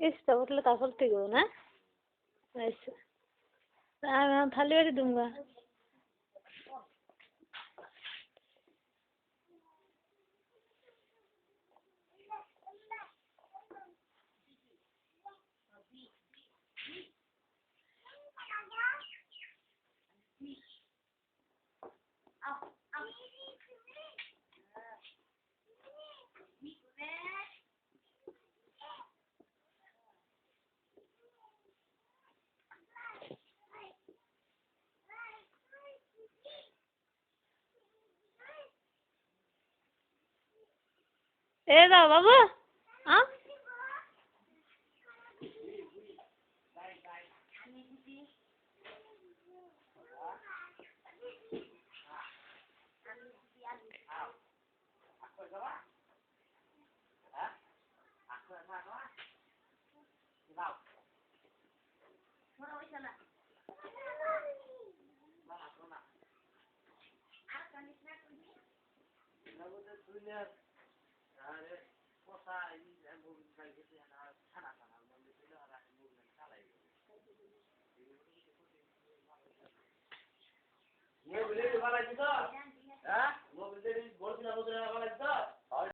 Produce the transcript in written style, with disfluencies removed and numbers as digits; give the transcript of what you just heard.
ইসটা উঠলে তারপর থেকে না আচ্ছা আমি থালি বাড়ি দুঙ্গা এ দাও বাবু হ্যাঁ মোবাইল দিয়ে বালা দিছো হ্যাঁ মোবাইল দিয়ে বলছিলাম ওদের